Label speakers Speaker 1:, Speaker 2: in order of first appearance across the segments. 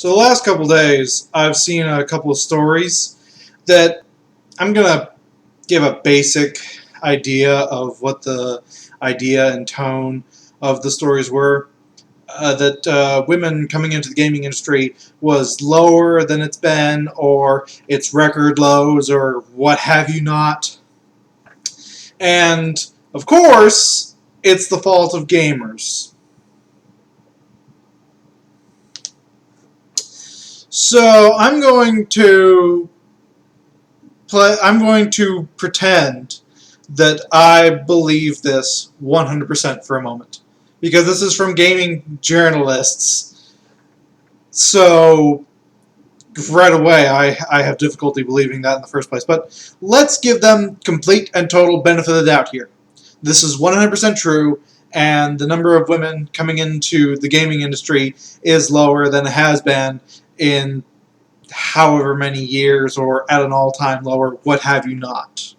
Speaker 1: So the last couple days, I've seen a couple of stories that I'm going to give a basic idea of what the idea and tone of the stories were. That women coming into the gaming industry was lower than it's been, or it's record lows, or what have you not. And, of course, it's the fault of gamers. So I'm going to pretend that I believe this 100% for a moment, because this is from gaming journalists. So right away, I have difficulty believing that in the first place. But let's give them complete and total benefit of the doubt here. This is 100% true, and the number of women coming into the gaming industry is lower than it has been in however many years, or at an all-time lower, what have you not.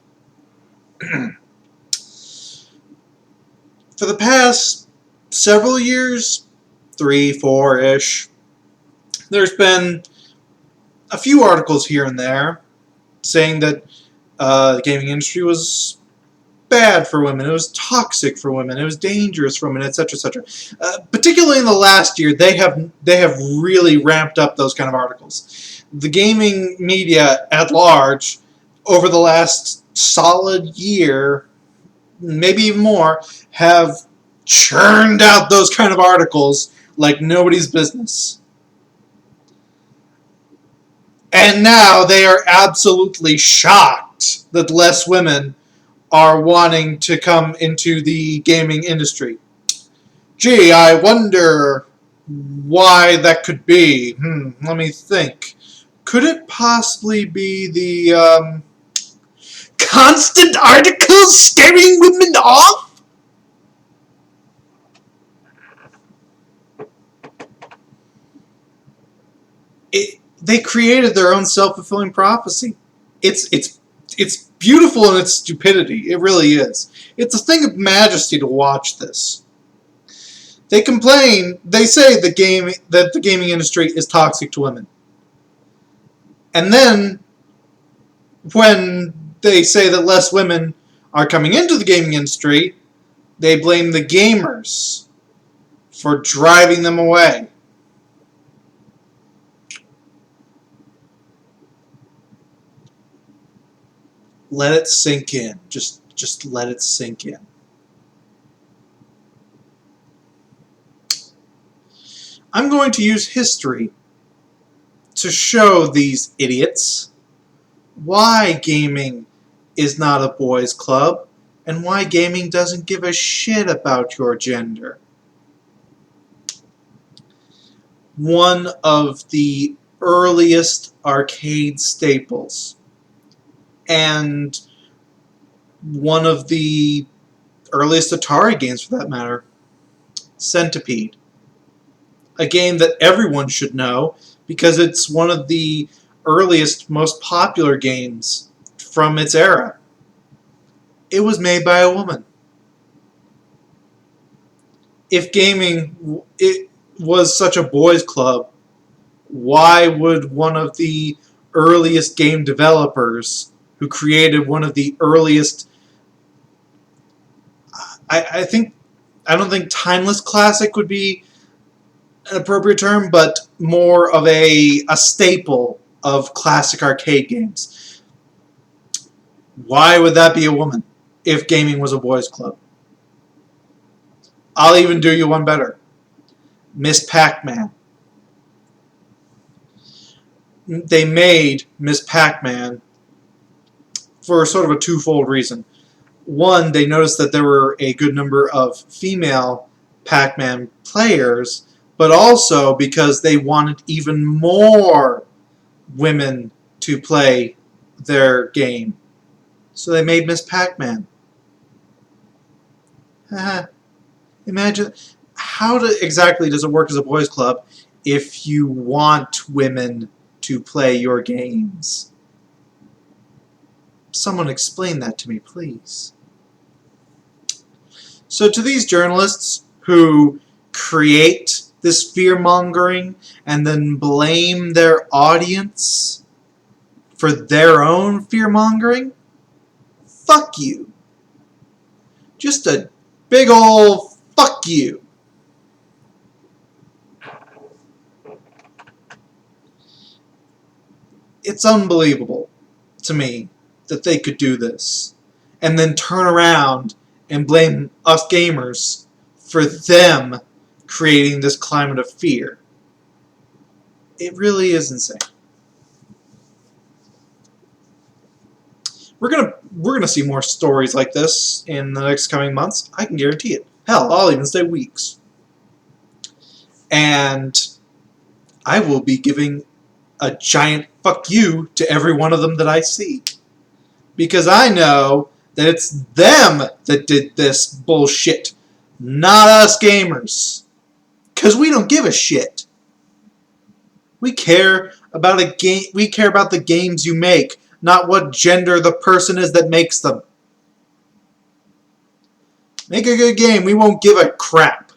Speaker 1: For the past several years, 3, 4-ish, there's been a few articles here and there saying that the gaming industry was bad for women, it was toxic for women, it was dangerous for women, etc., etc. Particularly in the last year, they have really ramped up those kind of articles. The gaming media at large, over the last solid year, maybe even more, have churned out those kind of articles like nobody's business. And now they are absolutely shocked that less women are wanting to come into the gaming industry. Gee, I wonder why that could be. Let me think. Could it possibly be the constant articles scaring women off? They created their own self-fulfilling prophecy. It's beautiful in its stupidity. It really is. It's a thing of majesty to watch this. They complain. They say that the gaming industry is toxic to women, and then when they say that less women are coming into the gaming industry, they blame the gamers for driving them away. Let it sink in. Just let it sink in. I'm going to use history to show these idiots why gaming is not a boys' club and why gaming doesn't give a shit about your gender. One of the earliest arcade staples, and one of the earliest Atari games for that matter, Centipede. A game that everyone should know because it's one of the earliest, most popular games from its era. It was made by a woman. If gaming was such a boys' club, why would one of the earliest game developers who created one of the earliest, I don't think timeless classic would be an appropriate term, but more of a staple of classic arcade games. Why would that be a woman if gaming was a boys' club? I'll even do you one better. Miss Pac-Man. They made Miss Pac-Man for sort of a twofold reason. One, they noticed that there were a good number of female Pac-Man players, but also because they wanted even more women to play their game. So they made Miss Pac-Man. Imagine, exactly does it work as a boys' club if you want women to play your games? Someone explain that to me, please. So to these journalists who create this fear-mongering and then blame their audience for their own fear-mongering? Fuck you. Just a big ol' fuck you. It's unbelievable to me that they could do this and then turn around and blame us gamers for them creating this climate of fear. It really is insane. We're gonna see more stories like this in the next coming months. I can guarantee it. Hell, I'll even say weeks. And I will be giving a giant fuck you to every one of them that I see. Because I know that it's them that did this bullshit, not us gamers. Because we don't give a shit. We care about the games you make, not what gender the person is that makes them. Make a good game, we won't give a crap.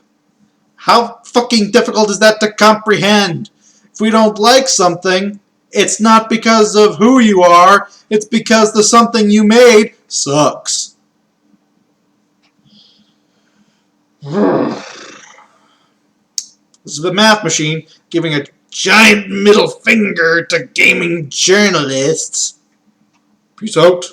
Speaker 1: How fucking difficult is that to comprehend? If we don't like something, it's not because of who you are, it's because the something you made sucks. This is the Math Machine giving a giant middle finger to gaming journalists. Peace out.